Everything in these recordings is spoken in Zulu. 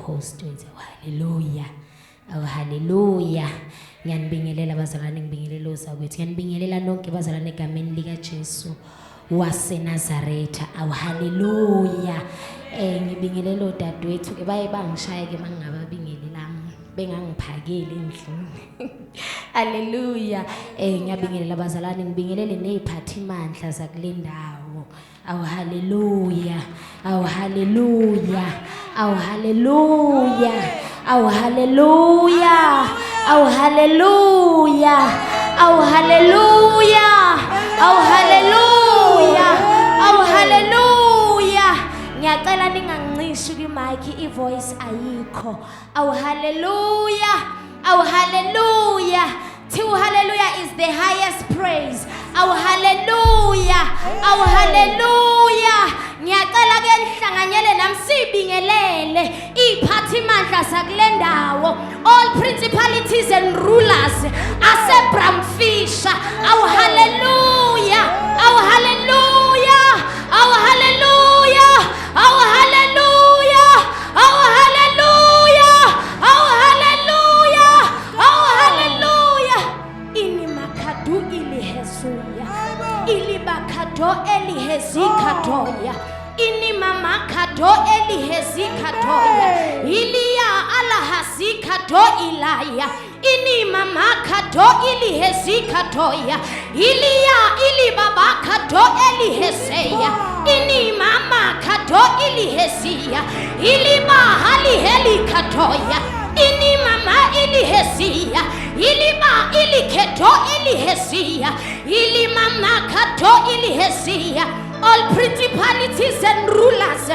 host wethu. Hallelujah. Oh hallelujah. Ngiyanibingelela bazalwane, ngibingelela osakwethu. Ngiyanibingelela nonke bazalwane egameni lika Jesu waseNazaretha. Oh hallelujah. Ngibingelela odadewethu ke baye bangishaya ke mangingababingelelanga bengangiphakeli endlini. Hallelujah. Ngiyabingelela bazalwane, ngibingelele neziphathimandla zakulendawo. Oh hallelujah. Oh hallelujah. Oh hallelujah. Oh hallelujah. Oh hallelujah. Oh hallelujah. Oh hallelujah. Oh hallelujah. Ngiyacela ningangincishi kwimic, ivoice ayikho. Oh hallelujah. Oh hallelujah. To hallelujah is the highest praise. Oh hallelujah. Oh hallelujah. Ngiyacela ke nihlanganyele nami sibingelele iphathimandla sakulendawo, all principalities and rulers aseBramfisher. Oh hallelujah. Oh hallelujah. Oh hallelujah. Oh hallelujah. Oh hallelujah. Oh hallelujah. Oh hallelujah. Ini makadu ilihezuya, ili bakado elihezikatoya, ini mama kado elihezikatoya, ilia alahazikado ilaya, ini mama kado ilihezikatoya, ilia ili baba kado elihezeya, ini mama kado ilihezia, ili bahali helikatoya, ini mama ilihezia, ili ba ili keto ilihezia, ili mama kato ilihezia. All principalities and rulers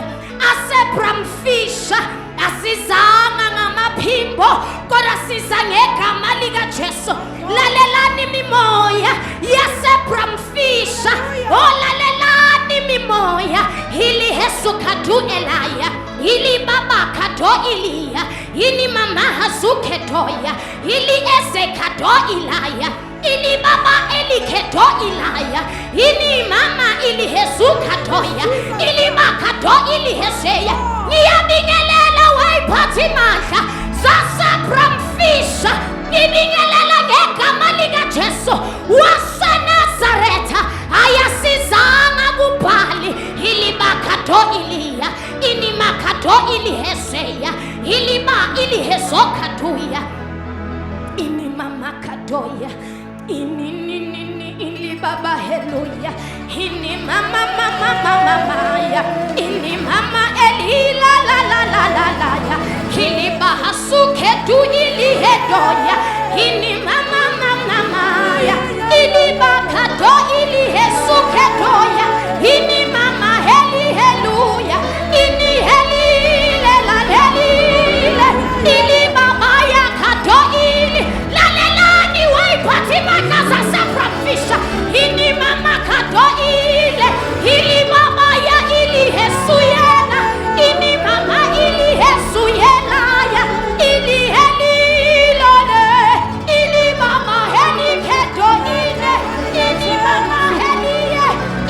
aseBramfisher asizanga ngamaphimbo kodwa siza ngegama lika Jesu. Lalelani mimoya yaseBramfisher, oh lalelani mimoya hili Yesu kadu elaya, hili baba kado ilia, hili mama hazuketoya, hili eze kado ilaya, ili baba eliketo ilaya, ili mama ilihezukatoya, ili makato ilihezeya. Ngiyabingelela wayiphathimandla zaseBramfisher, ngibingelela ngegama lika Jesu waseNazaretha. Ayasizanga kubhali, ili makato ilia, ini makato ilihezeya, ili ma ilihezokatuya, ini mama katoya, ini baba heluya, ini mama ya, ini mama elila la ya, kili bahasuke tu ili hedoya, ini mama ya, ini bakato ili hesuke doya, ini mama heli heluya, ini helile la helile, ili baba ya kato ili lalelani wayiphathimandla zaseBramfisher, ini mama kato ile, ili baba ya ili hesuyela, ini mama ili hesuyela ya, ili helilole, ili mama heli keto ile, ini mama heliye,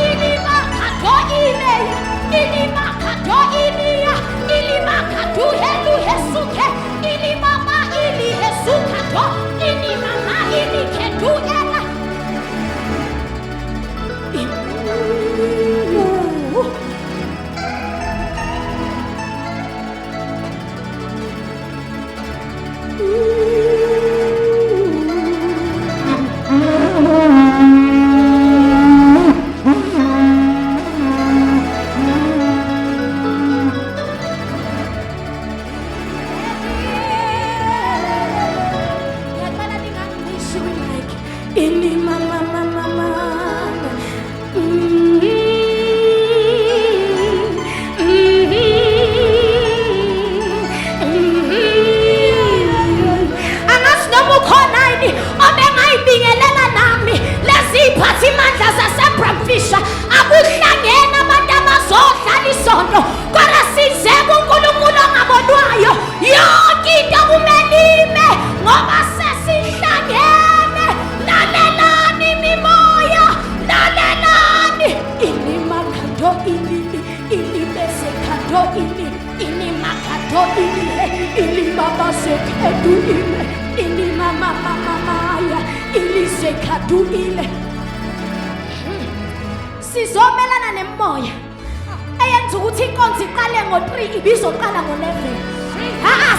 ili makato ile, ili makato ile ya, ili makatu helu hesuke, ili mama ili hesukato, ini mama ili ketu ela. Ini mama angasinomukhona obengayibingelela nami leziphathimandla zaseBramfisher akuhlangene abantu abazodlala isonto kodwa size kuNkulunkulu ongabonwayo yonke into kumelime ngoba sesihlangene. Lalelani ilizekeduile ilimamamamaya ilizekaduile. Sizomelana nemoya eyenza ukuthi inkonzo iqale ngo-3 ibizoqala ngo-11.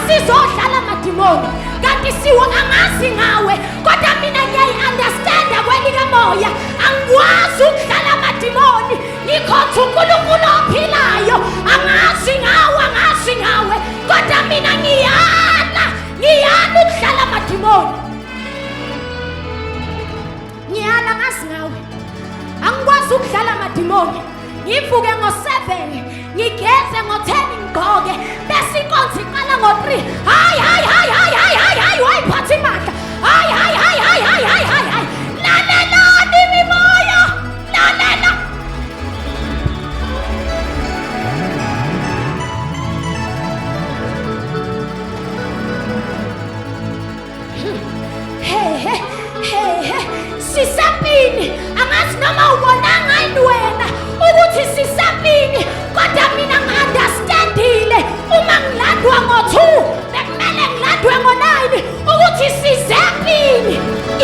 Sizodlala madimoni kanti siwo angazi ngawe, kodwa mina ngiyayi-understanda kwelikamoya. Angikwazi ukudlala madimoni, ngikhotha uNkulunkulu ophilayo. Angazi ngawe, kodwa mina ngiyala ukudlala madimoni. Ngiyala ngazi ngawe, angikwazi ukudlala madimoni. Ngivuke ngo-7 ngigeze ngo-10 ngigqoke bese inkonzo iqala ngo-3. Hayi wayiphatha imandla. Hayi lalelani mimoya, lalela. Sisapini, angazi noma ubonanga yini wena ukuthi sisapini, kodwa mina ngi-understandile uma ngilandwa ngo-2 bekumele ngilandwe ngo-9 ukuthi sizepini.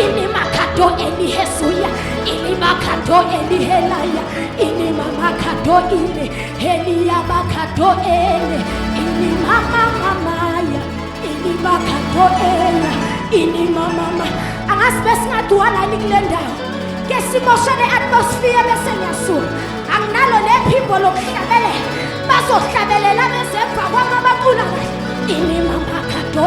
Inimakado elihesuya, inimakado elihelaya, inimamakado ile heliyabakado ele, inimamamamaya, inimakado ela, inimamama. Angazi besingaduwana yini kule ndawo ke simoshe le-atmosphere bese ngiyasuka. Anginalo nephimbo lokuhlabelela, bazohlabelela bezemva kwami abacula kahle. Inimamakado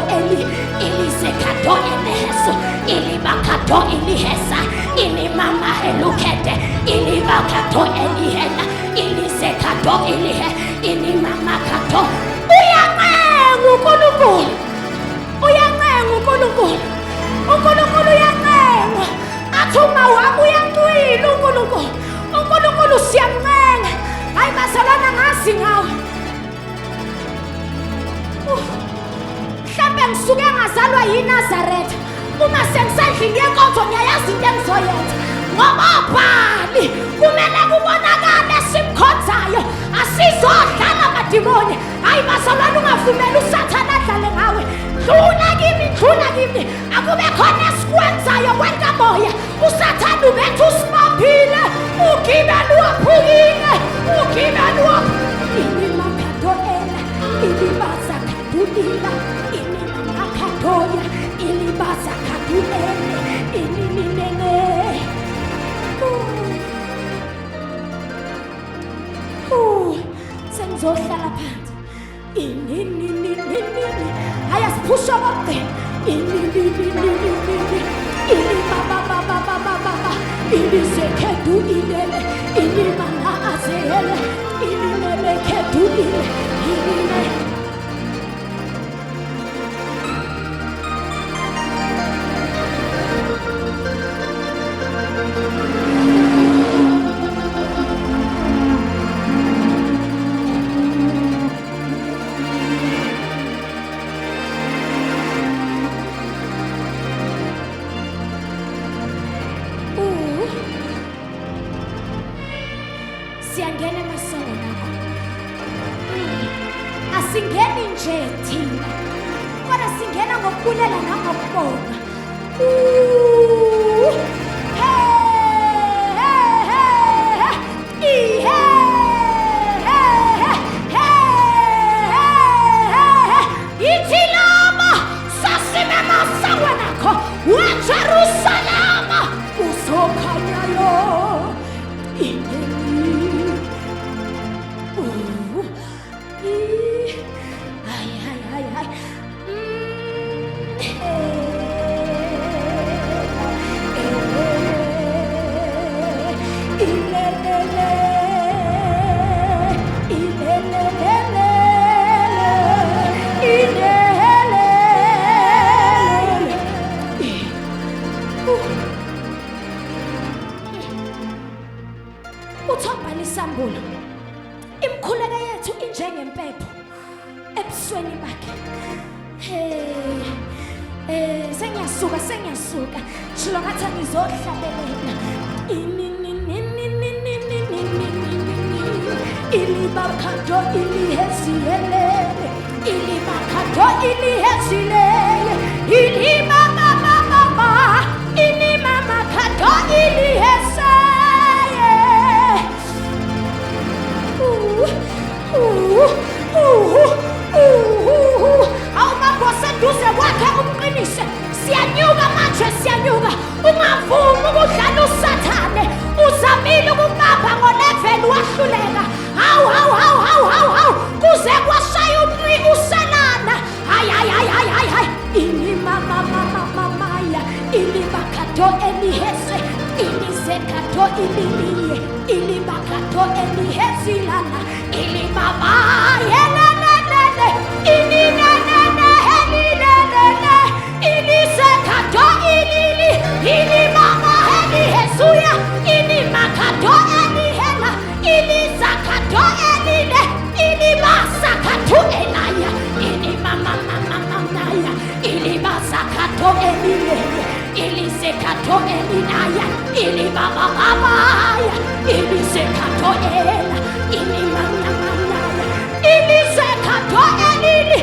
ilizekado eleheso, ilibakado ilihesa, inimama elukede, ilibakado elihela, ilizekado ilihe, inimamakado. Uyancenga uNkulunkulu, uNkulunkulu uyancenga. Athi uma wami uyancwila uNkulunkulu siyamncenga. Hayi bazalwana ngazi ngawe. Mhlambe ngisuke ngazalwa yiNazaretha, uma sengisendlini yenkonzo ngiyayazi into engizoyenza ngoba uBhali kumele kubonakale simkhonzayo. Asizodlala madimoni. Hayi bazalwana ungavumeli uSathane adlale ngawe. Dlula kimi, akube khona esikwenzayo kwenkamoya. uSathane ubethu usimaphile, ugibela uwaphukile. Inimakado ela, ilibaza kadulila, inimamakadoya, ilibaza kadulele, iniminene. Sengizohlala phansi. Haya siphusha bonke. Ilizekedu ilele, ilimana azele, ilimelekedu ile, ilime. Siyangena emasongo nakho. Asingeni nje thina, kodwa singena ngokubulela nangokubonga. Ithilama sasimema sangwa nakho weJerusalema uzokhanyayo. Uthobani Sambulo, imkhuleko yethu injengempepho ebusweni bakhe. Sengiyasuka shilo ngathi ngizohlabelela. Ilibakado iliheziyelele, ilibakato ilihezile ilimama mama ilimama kato iliheseye awumaboseduze kwakhe umqinise siyanyuka manje siyanyuka ungavumi ukudlala usathane uzamile ukubamba ngo-level wahluleka hawu kuze kwashaya u-3 uselana hayi inimamamamamaya ilibakato elihese ilizekato ililiye ilibakato elihezilana ilibabayelelelele ininenene helilelele ilizekato ilili ilimama helihezuya ilimakato elihela ilizakato elile ilibasakato elaya ilimamamamamaya ilibasakato elile ilizekato elinaya ilibabababaya ilizekato ela ilimamamamaya ilizekato elili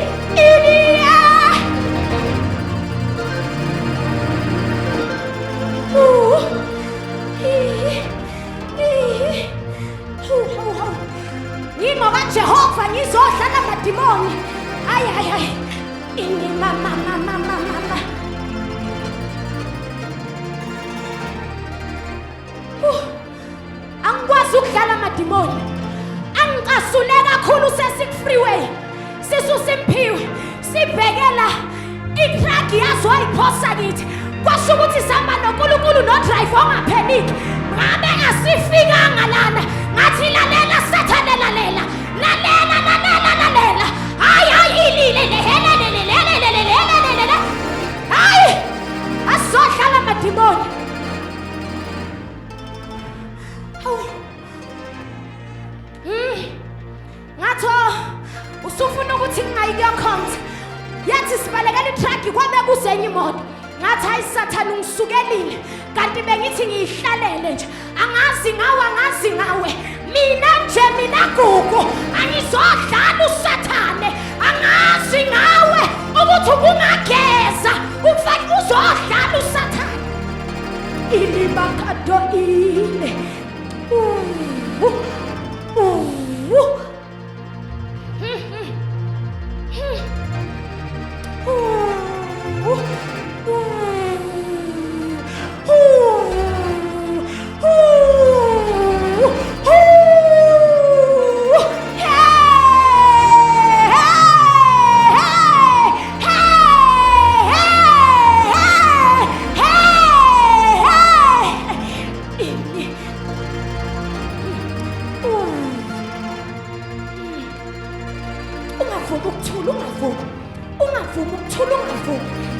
iliya ngoba Jehova ngizodlala amadimoni hayi inimama angikwazi ukudlala amadimoni angicasule kakhulu sesik-freeway sisusimpiwe sibhekela i-truck yazo ayiphosa kithi kwasho ukuthi sihamba noNkulunkulu no-drive ongapheniki ngabe asifikanga lana ngathi lalela sathane lalela hayi ililele hayi asodlala amadimoni ngathi usufuna ukuthi ngingayikuyakhonza yathi sibalekela i-truck kwabe kuzenye imoto ngathi hayi sathane ungisukelile kanti bengithi ngiyihlalele nje angazi ngawe mina gugu angizodlala usathane angazi ngawe ukuthi ubungageza ufake uzodlala usathane ilibakato ile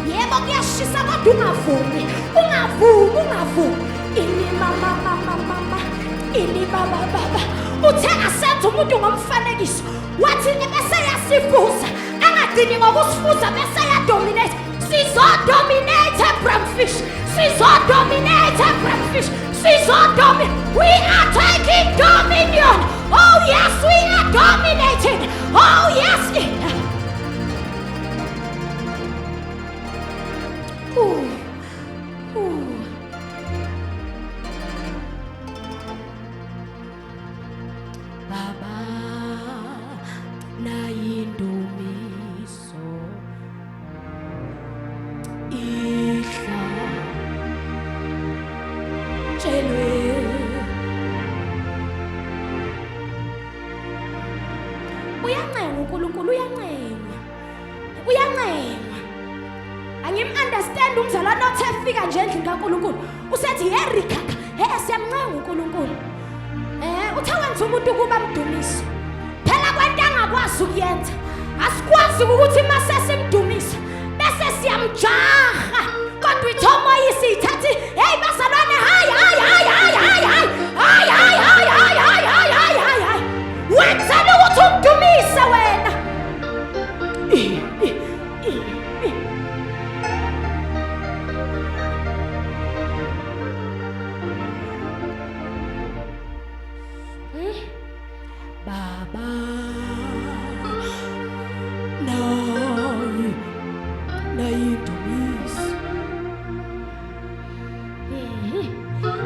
yebo kuyashisa kodwa ungavumi ilibabababa uthe asenza umuntu ngomfanekiso wathi bese yasifuza angadini ngokusifuza bese yadominate sizodominate Bramfish we are taking dominion oh yes we are dominating oh yes Baba na indumiso ihla chelwe uyancenga uNkulunkulu uyancenga angim-understand umzalwane othe fika nje endlini kaNkulunkulu usethi herikaka siyamncenga uNkulunkulu uthe wenza umuntu ukuba mdumisi phela kwento angakwazi ukuyenza asikwazi ukuthi mase simdumisa bese siyamjaha kodwa ithomoya isithathi hey bazalwane hayi wenzela ukuthi umdumise wena Baba na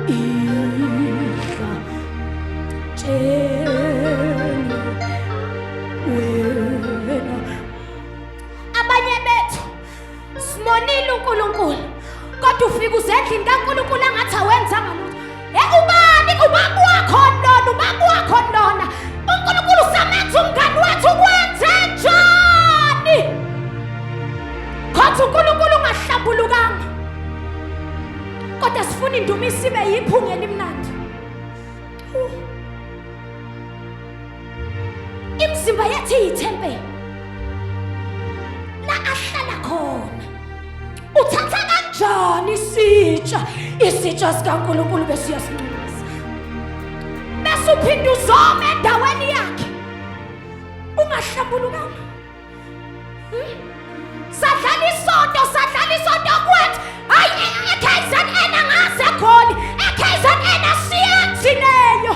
ihla tsheni wena. Abanye bethu simonile uNkulunkulu kodwa ufika uzendlini kaNkulunkulu angathi awenzanga lutho. Ubani ubaba wakho lona, ubaba wakho lona. uNkulunkulu samenza umngani wethu ukwenze njani? Kodwa uNkulunkulu ungahlambulukanga. Kodwa sifuna indumiso ibe yiphunga elimnandi. Imizimba yethu iyithempeli la ahlala khona. Uthatha kanjani isitsha sikaNkulunkulu bese uyasincumisa, bese uphinda uzome endaweni yakhe ungahlambulukanga. Sadlala isonto kwethu. Hayi eKZN angase khona, eKZN asiyazi leyo.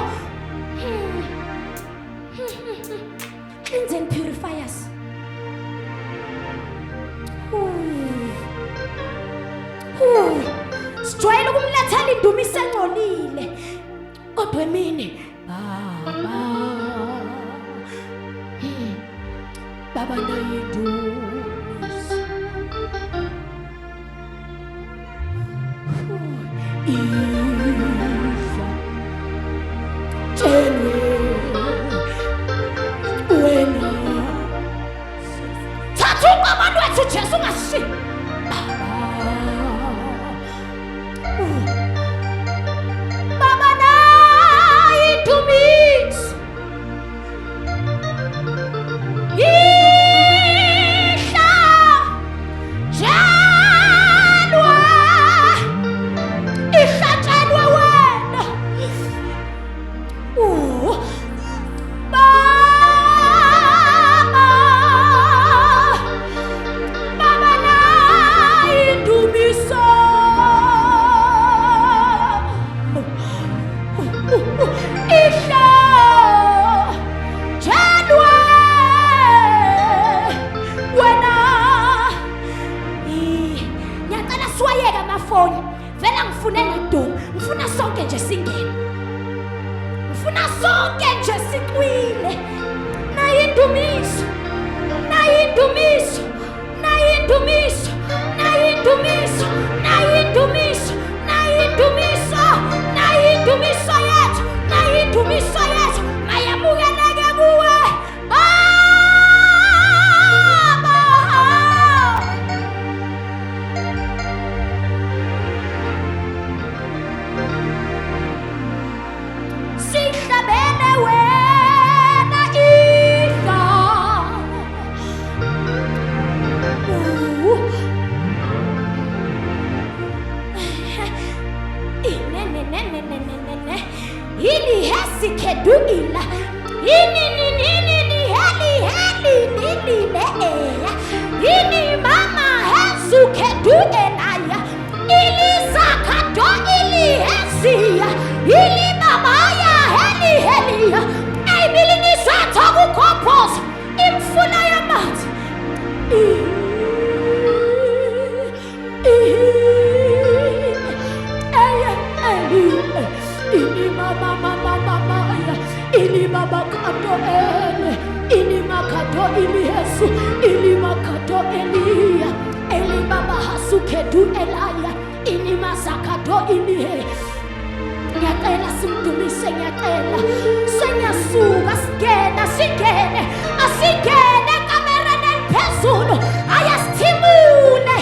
Cleanse and purify us. Sijwayele ukumlethela indumiso engcolile kodwa emini Baba nayindumiso. Ihla tsheni wena. Thatha uqabani wethu Jesu ungashiyi. Baba nayindumiso. Ihla tsheni ihlatsheni wena. Baba nayindumiso. Ihla tsheni wena. Ngiyacela siwayeke amafoni. Vela ngifune nodumo, ngifuna sonke nje singene, ngifuna sonke nje siqwile. Nayindumiso, nayindumiso, nayindumiso, nayindumiso, nayindumiso, nayindumiso, nayindumiso yethu, nayindumiso yethu mayamukeleke kuwe Baba. Sihlabene wena ihla. Ini hesi kedugila. Ini ini mama hesu kedugelaya. Ili zakato ili hesia. Ili mama ya helia. Emili ni sata kukompos. Imfuna yamanzi. Ini mama ya. Ini mama kato ele. Ini makato ili hesu. Ini makato elia. Eli baba hasu kedu elaya. Ini masakato ili he. Ngiyacela simdumise, ngiyacela senyasuka singene asingene kamereni eliphezulu ayasithimule.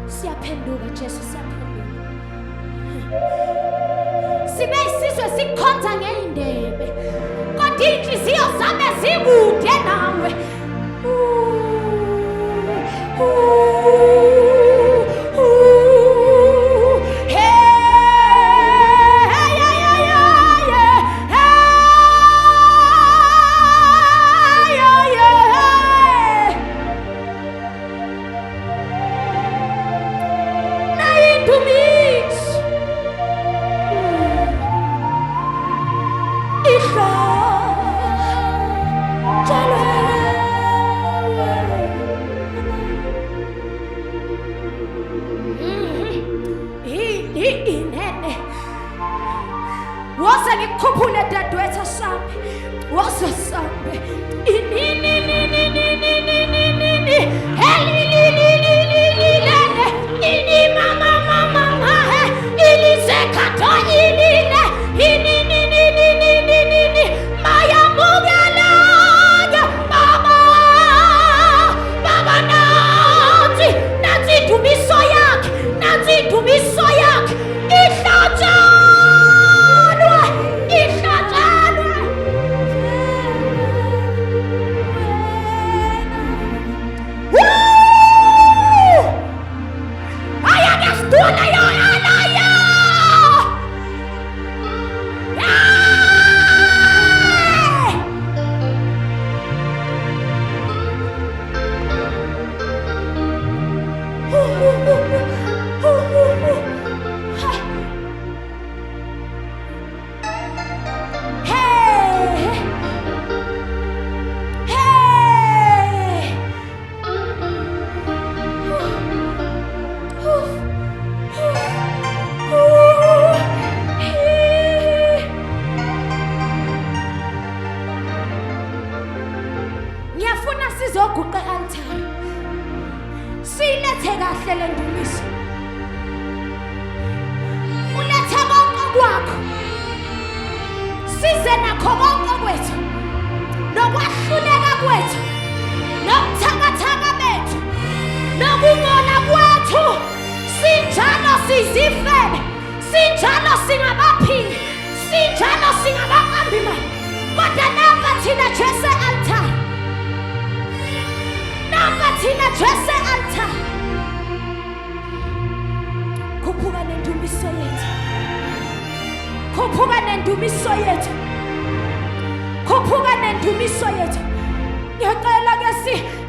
Siyaphenduka Jesu, siyaphenduka. Sibe isizwe sikhonza ngeindebe kodwa inhliziyo zami zikude nawe. inene woza ngikukhuphule dadewethu asambe woza sambe inini ini mama ilizekato iline ini mayamugalaga baba nazi dumiso yakhe ihlatshanwa ayakasitula yo alaya ngiyafuna sizoguqa altar silethe kahle le ndumiso ulethe konke kwakho size nakho konke kwethu nokwahluleka kwethu nokuthakathaka bethu nokungona kwethu sinjalo sizifebe sinjalo singabaphili sinjalo singabaqambi mali kodwa namba thina Jese altar namba thina Jese altar khuphuka nendumiso yethu khuphuka nendumiso yethu khuphuka nendumiso yethu ngiyacela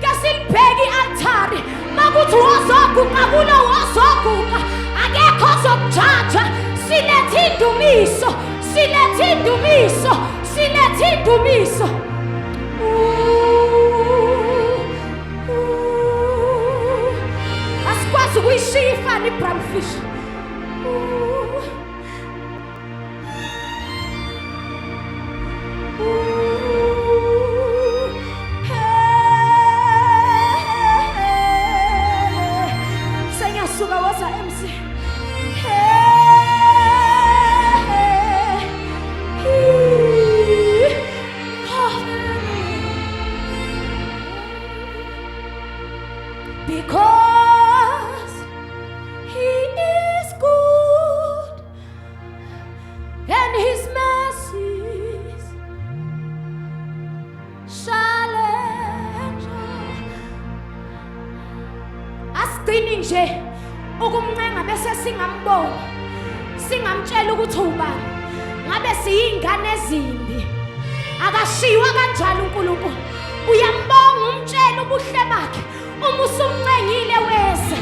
ke silibheke i-altari makuthi wozoguqa kulo wozoguqa akekho ozokujaja silethe indumiso silethe indumiso silethe indumiso asikwazi ukuyishiya ifana i-brownfish because he is good and his mercies shall endure. Asigcini nje ukumncenga bese singambonga singamtshela ukuthi ubani ngabe siyingane ezimbi akashiwa kanjalo uNkulunkulu uyambonga umtshela ubuhle bakhe uma usumncengile weza